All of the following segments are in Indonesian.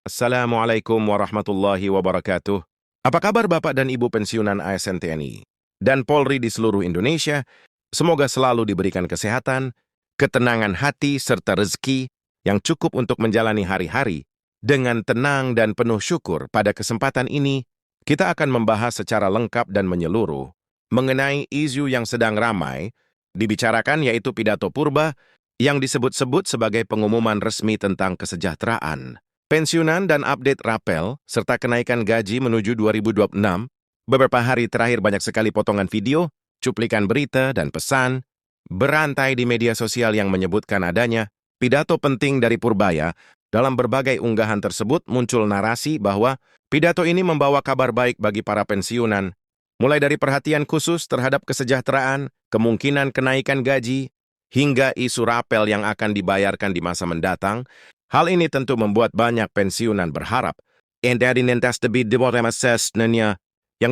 Assalamualaikum warahmatullahi wabarakatuh. Apa kabar Bapak dan Ibu pensiunan ASN TNI dan Polri di seluruh Indonesia? Semoga selalu diberikan kesehatan, ketenangan hati, serta rezeki yang cukup untuk menjalani hari-hari dengan tenang dan penuh syukur. Pada kesempatan ini, kita akan membahas secara lengkap dan menyeluruh mengenai isu yang sedang ramai dibicarakan, yaitu pidato purba yang disebut-sebut sebagai pengumuman resmi tentang kesejahteraan pensiunan dan update rapel, serta kenaikan gaji menuju 2026, beberapa hari terakhir banyak sekali potongan video, cuplikan berita, dan pesan berantai di media sosial yang menyebutkan adanya pidato penting dari Purbaya. Dalam berbagai unggahan tersebut muncul narasi bahwa pidato ini membawa kabar baik bagi para pensiunan, mulai dari perhatian khusus terhadap kesejahteraan, kemungkinan kenaikan gaji, hingga isu rapel yang akan dibayarkan di masa mendatang. Hal ini tentu membuat banyak pensiunan berharap yang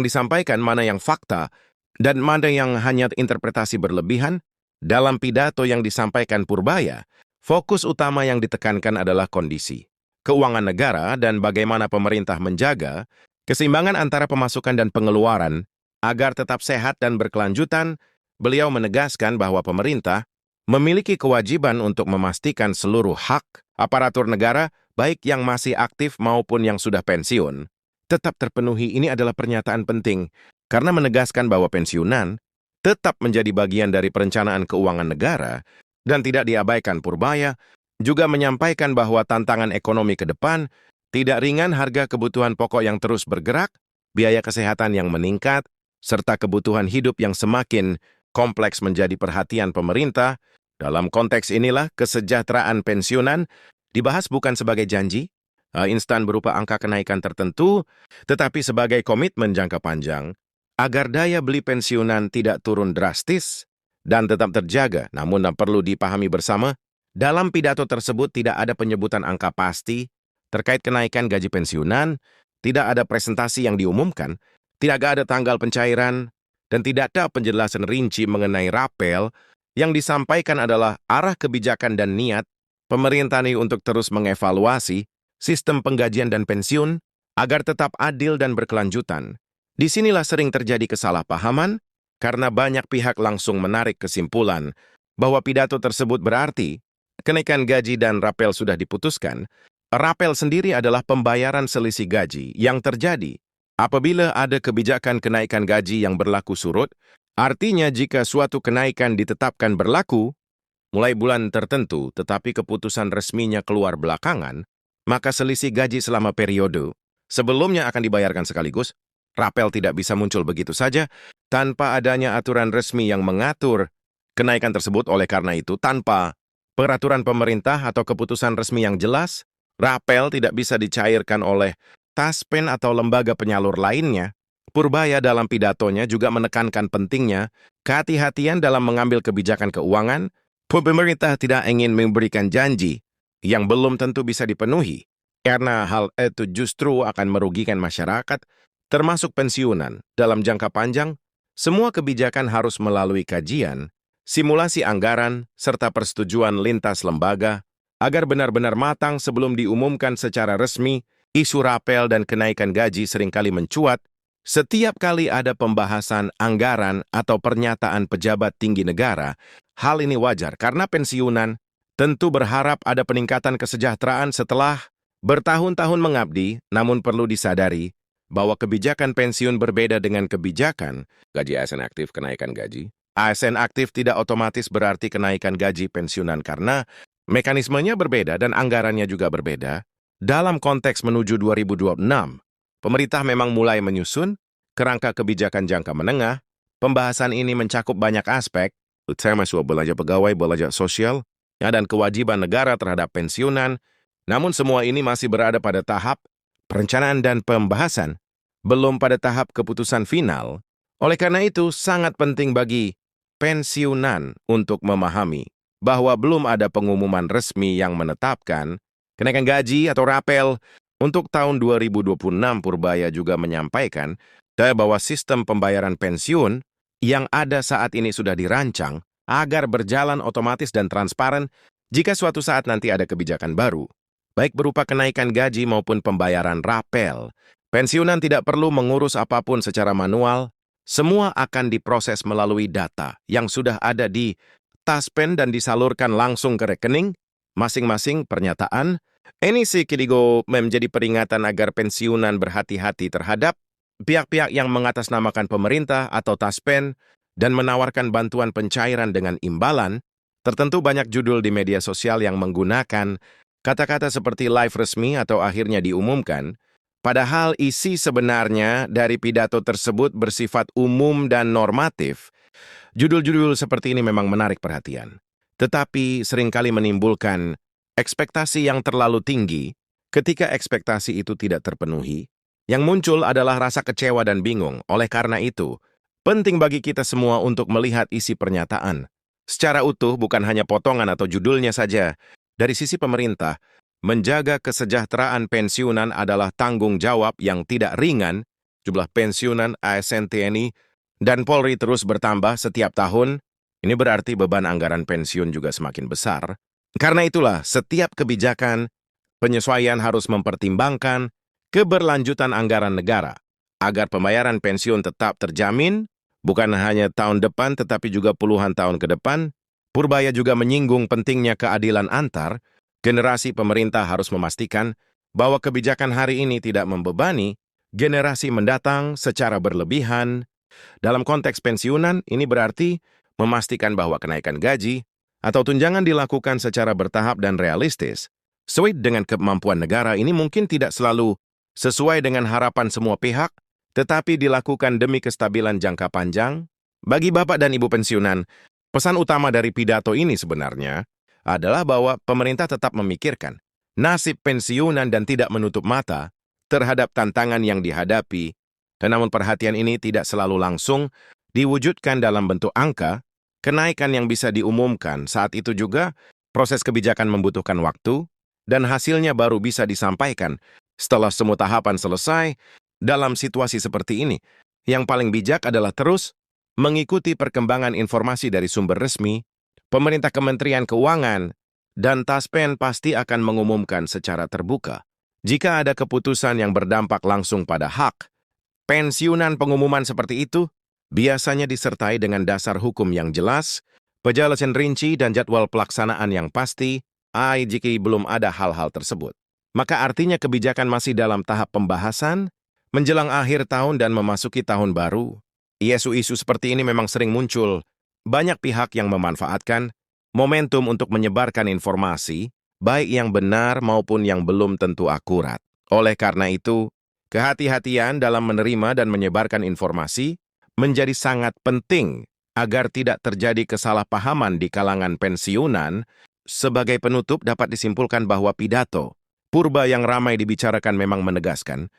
disampaikan mana yang fakta dan mana yang hanya interpretasi berlebihan. Dalam pidato yang disampaikan Purbaya, fokus utama yang ditekankan adalah kondisi keuangan negara dan bagaimana pemerintah menjaga keseimbangan antara pemasukan dan pengeluaran agar tetap sehat dan berkelanjutan. Beliau menegaskan bahwa pemerintah memiliki kewajiban untuk memastikan seluruh hak aparatur negara, baik yang masih aktif maupun yang sudah pensiun, tetap terpenuhi. Ini adalah pernyataan penting, karena menegaskan bahwa pensiunan tetap menjadi bagian dari perencanaan keuangan negara dan tidak diabaikan. Purbaya juga menyampaikan bahwa tantangan ekonomi ke depan tidak ringan, harga kebutuhan pokok yang terus bergerak, biaya kesehatan yang meningkat, serta kebutuhan hidup yang semakin kompleks menjadi perhatian pemerintah. Dalam konteks inilah kesejahteraan pensiunan dibahas bukan sebagai janji instan berupa angka kenaikan tertentu, tetapi sebagai komitmen jangka panjang agar daya beli pensiunan tidak turun drastis dan tetap terjaga. Namun perlu dipahami bersama, dalam pidato tersebut tidak ada penyebutan angka pasti terkait kenaikan gaji pensiunan, tidak ada presentasi yang diumumkan, tidak ada tanggal pencairan, dan tidak ada penjelasan rinci mengenai rapel. Yang disampaikan adalah arah kebijakan dan niat pemerintah ini untuk terus mengevaluasi sistem penggajian dan pensiun agar tetap adil dan berkelanjutan. Disinilah sering terjadi kesalahpahaman karena banyak pihak langsung menarik kesimpulan bahwa pidato tersebut berarti kenaikan gaji dan rapel sudah diputuskan. Rapel sendiri adalah pembayaran selisih gaji yang terjadi apabila ada kebijakan kenaikan gaji yang berlaku surut. Artinya jika suatu kenaikan ditetapkan berlaku mulai bulan tertentu, tetapi keputusan resminya keluar belakangan, maka selisih gaji selama periode sebelumnya akan dibayarkan sekaligus. Rapel tidak bisa muncul begitu saja tanpa adanya aturan resmi yang mengatur kenaikan tersebut. Oleh karena itu, tanpa peraturan pemerintah atau keputusan resmi yang jelas, rapel tidak bisa dicairkan oleh taspen atau lembaga penyalur lainnya. Purbaya dalam pidatonya juga menekankan pentingnya kehati-hatian dalam mengambil kebijakan keuangan. Pemerintah tidak ingin memberikan janji yang belum tentu bisa dipenuhi, karena hal itu justru akan merugikan masyarakat, termasuk pensiunan. Dalam jangka panjang, semua kebijakan harus melalui kajian, simulasi anggaran, serta persetujuan lintas lembaga, agar benar-benar matang sebelum diumumkan secara resmi. Isu rapel dan kenaikan gaji seringkali mencuat setiap kali ada pembahasan anggaran atau pernyataan pejabat tinggi negara. Hal ini wajar karena pensiunan tentu berharap ada peningkatan kesejahteraan setelah bertahun-tahun mengabdi. Namun perlu disadari bahwa kebijakan pensiun berbeda dengan kebijakan gaji ASN aktif. Kenaikan gaji ASN aktif tidak otomatis berarti kenaikan gaji pensiunan karena mekanismenya berbeda dan anggarannya juga berbeda. Dalam konteks menuju 2026, pemerintah memang mulai menyusun kerangka kebijakan jangka menengah. Pembahasan ini mencakup banyak aspek, termasuk belanja pegawai, belanja sosial, dan kewajiban negara terhadap pensiunan. Namun semua ini masih berada pada tahap perencanaan dan pembahasan, belum pada tahap keputusan final. Oleh karena itu, sangat penting bagi pensiunan untuk memahami bahwa belum ada pengumuman resmi yang menetapkan kenaikan gaji atau rapel untuk tahun 2026. Purbaya juga menyampaikan bahwa sistem pembayaran pensiun yang ada saat ini sudah dirancang agar berjalan otomatis dan transparan jika suatu saat nanti ada kebijakan baru. baik berupa kenaikan gaji maupun pembayaran rapel. Pensiunan tidak perlu mengurus apapun secara manual, semua akan diproses melalui data yang sudah ada di Taspen dan disalurkan langsung ke rekening masing-masing. Pernyataan ini sih Kidigo menjadi peringatan agar pensiunan berhati-hati terhadap pihak-pihak yang mengatasnamakan pemerintah atau Taspen dan menawarkan bantuan pencairan dengan imbalan. Tertentu banyak judul di media sosial yang menggunakan kata-kata seperti live resmi atau akhirnya diumumkan, padahal isi sebenarnya dari pidato tersebut bersifat umum dan normatif. Judul-judul seperti ini memang menarik perhatian, tetapi seringkali menimbulkan ekspektasi yang terlalu tinggi. Ketika ekspektasi itu tidak terpenuhi, yang muncul adalah rasa kecewa dan bingung. Oleh karena itu, penting bagi kita semua untuk melihat isi pernyataan secara utuh, bukan hanya potongan atau judulnya saja. Dari sisi pemerintah, menjaga kesejahteraan pensiunan adalah tanggung jawab yang tidak ringan. Jumlah pensiunan ASN TNI dan Polri terus bertambah setiap tahun. Ini berarti beban anggaran pensiun juga semakin besar. Karena itulah, setiap kebijakan penyesuaian harus mempertimbangkan keberlanjutan anggaran negara agar pembayaran pensiun tetap terjamin, bukan hanya tahun depan tetapi juga puluhan tahun ke depan. Purbaya juga menyinggung pentingnya keadilan antar generasi. Pemerintah harus memastikan bahwa kebijakan hari ini tidak membebani generasi mendatang secara berlebihan. Dalam konteks pensiunan, ini berarti memastikan bahwa kenaikan gaji atau tunjangan dilakukan secara bertahap dan realistis. Sesuai dengan kemampuan negara. Ini mungkin tidak selalu sesuai dengan harapan semua pihak, tetapi dilakukan demi kestabilan jangka panjang. Bagi Bapak dan Ibu pensiunan, pesan utama dari pidato ini sebenarnya adalah bahwa pemerintah tetap memikirkan nasib pensiunan dan tidak menutup mata terhadap tantangan yang dihadapi. Namun perhatian ini tidak selalu langsung diwujudkan dalam bentuk angka, kenaikan yang bisa diumumkan. Saat itu juga, proses kebijakan membutuhkan waktu, dan hasilnya baru bisa disampaikan setelah semua tahapan selesai. Dalam situasi seperti ini, yang paling bijak adalah terus mengikuti perkembangan informasi dari sumber resmi. Pemerintah, Kementerian Keuangan, dan Taspen pasti akan mengumumkan secara terbuka jika ada keputusan yang berdampak langsung pada hak pensiunan. Pengumuman seperti itu biasanya disertai dengan dasar hukum yang jelas, penjelasan rinci, dan jadwal pelaksanaan yang pasti. Jika belum ada hal-hal tersebut, maka artinya kebijakan masih dalam tahap pembahasan menjelang akhir tahun dan memasuki tahun baru. Isu-isu seperti ini memang sering muncul. Banyak pihak yang memanfaatkan momentum untuk menyebarkan informasi, baik yang benar maupun yang belum tentu akurat. Oleh karena itu, kehati-hatian dalam menerima dan menyebarkan informasi menjadi sangat penting agar tidak terjadi kesalahpahaman di kalangan pensiunan. Sebagai penutup, dapat disimpulkan bahwa pidato Purba yang ramai dibicarakan memang menegaskan